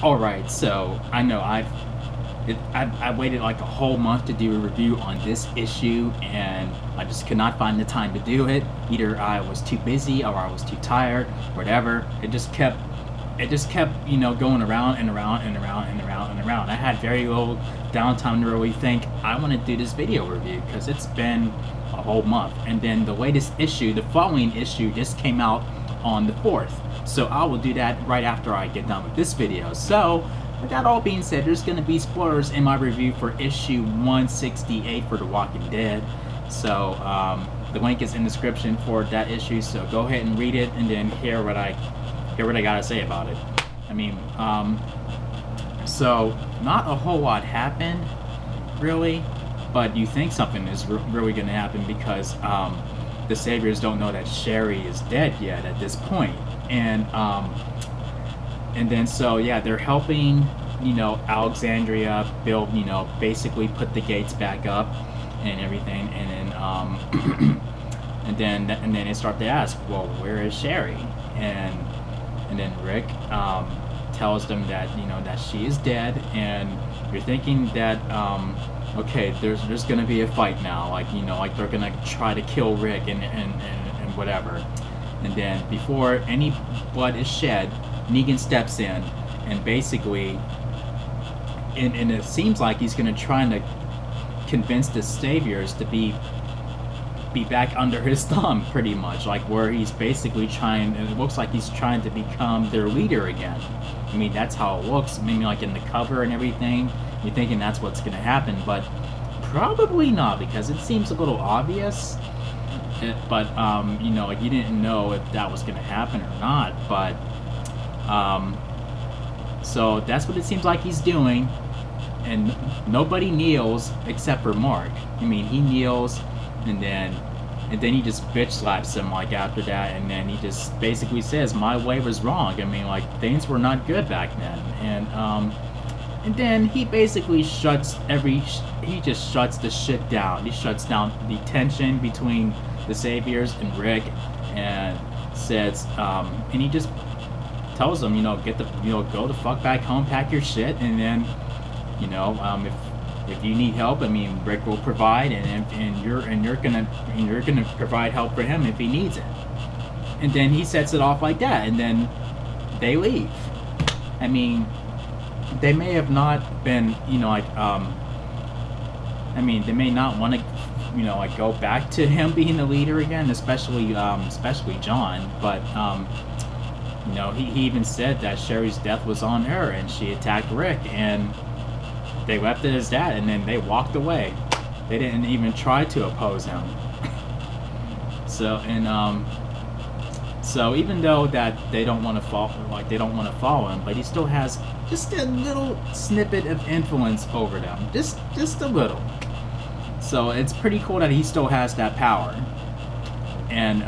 Alright, so I know I waited like a whole month to do a review on this issue, and I just could not find the time to do it. Either I was too busy or I was too tired, whatever. It just kept, going around and around and around and around and around. I had very little downtime to really think, I want to do this video review, because it's been a whole month. And then the latest issue, the following issue, just came out on the 4th. So I will do that right after I get done with this video. So, with that all being said, there's going to be spoilers in my review for issue 168 for The Walking Dead. So, the link is in the description for that issue, so go ahead and read it and then hear what I gotta say about it. I mean, so not a whole lot happened, really, but you think something is really gonna happen because the Saviors don't know that Sherry is dead yet at this point. And then so yeah, they're helping, Alexandria build, basically put the gates back up and everything, and then and then they start to ask, well, where is Sherry? And then Rick tells them that that she is dead, and you're thinking that okay, there's gonna be a fight now, like like they're gonna try to kill Rick and whatever. And then before any blood is shed, Negan steps in and basically, and it seems like he's gonna try to convince the Saviors to be back under his thumb, pretty much, like where he's basically trying, it looks like he's trying to become their leader again. I mean, that's how it looks, maybe like in the cover and everything, you're thinking that's what's gonna happen, but probably not, because it seems a little obvious. But like you didn't know if that was gonna happen or not, but so that's what it seems like he's doing, and nobody kneels except for Mark. I mean, he kneels, and then he just bitch slaps him like after that, and then he just basically says, my way was wrong. I mean, like, things were not good back then. And then he basically he just shuts the shit down. He shuts down the tension between the Saviors and Rick, and says, and he just tells them, get the, go the fuck back home, pack your shit, and then, if you need help, I mean, Rick will provide, and you're gonna provide help for him if he needs it. And then he sets it off like that, and then they leave. I mean, they may have not been, I mean, they may not want to, like go back to him being the leader again, especially John. But he even said that Sherry's death was on her, and she attacked Rick, and they left it as that, and then they walked away. They didn't even try to oppose him. So, and so even though that they don't want to follow him, but he still has just a little snippet of influence over them, just a little. So it's pretty cool that he still has that power, and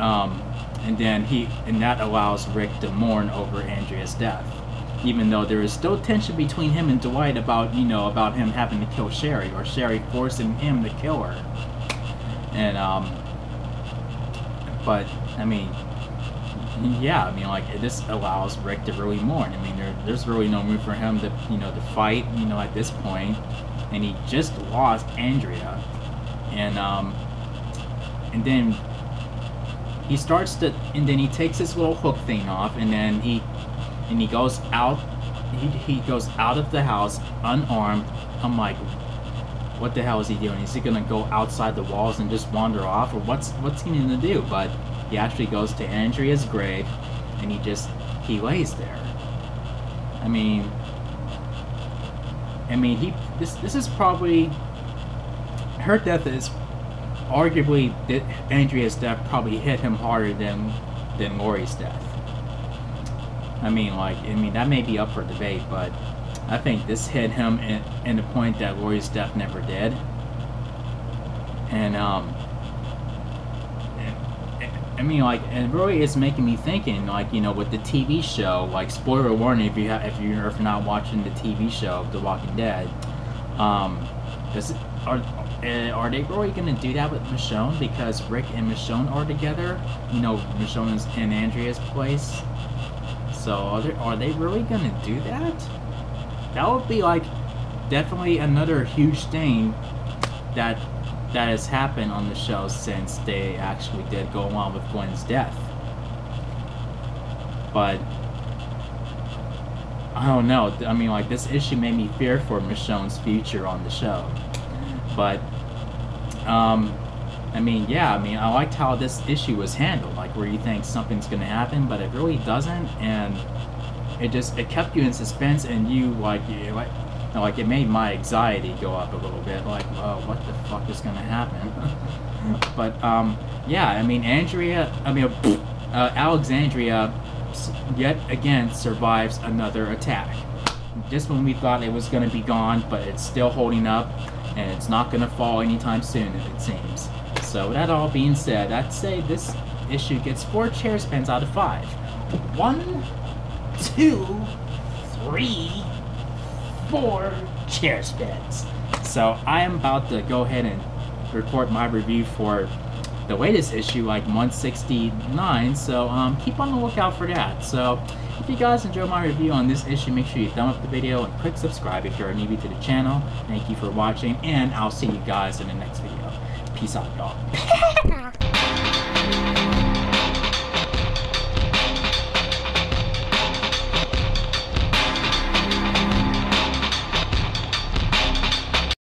then that allows Rick to mourn over Andrea's death, even though there is still tension between him and Dwight about about him having to kill Sherry, or Sherry forcing him to kill her. And but I mean, yeah, I mean, like, this allows Rick to really mourn. I mean, there's really no room for him to to fight at this point, and he just lost Andrea. And then he starts to, and then he takes his little hook thing off, and then he goes out. He goes out of the house unarmed. I'm like, what the hell is he doing? Is he gonna go outside the walls and just wander off, or what's he gonna do? But he actually goes to Andrea's grave, and he lays there. I mean, this is probably, her death is arguably, Andrea's death probably hit him harder than Lori's death. I mean, that may be up for debate, but I think this hit him in the point that Lori's death never did. And I mean, like, it really is making me thinking, like, with the TV show, like, spoiler warning if you're not watching the TV show of The Walking Dead, are they really going to do that with Michonne? Because Rick and Michonne are together. Michonne is in Andrea's place. So are they really going to do that? that would be like definitely another huge thing that has happened on the show since they actually did go on with Gwen's death. But I don't know. I mean, like, this issue made me fear for Michonne's future on the show. But I mean, yeah, I mean, I liked how this issue was handled, like where you think something's gonna happen, but it really doesn't, and it kept you in suspense, and like it made my anxiety go up a little bit, like, oh, what the fuck is gonna happen? But yeah, I mean, Alexandria yet again survives another attack. Just when we thought it was gonna be gone, but it's still holding up, and it's not gonna fall anytime soon, it seems. So that all being said, I'd say this issue gets 4 chair spins out of 5. 1, 2, 3, 4 chair spins. So I am about to go ahead and record my review for the latest issue, like 169. So keep on the lookout for that. So if you guys enjoyed my review on this issue, make sure you thumb up the video and click subscribe if you're a newbie to the channel. Thank you for watching, and I'll see you guys in the next video. Peace out, y'all.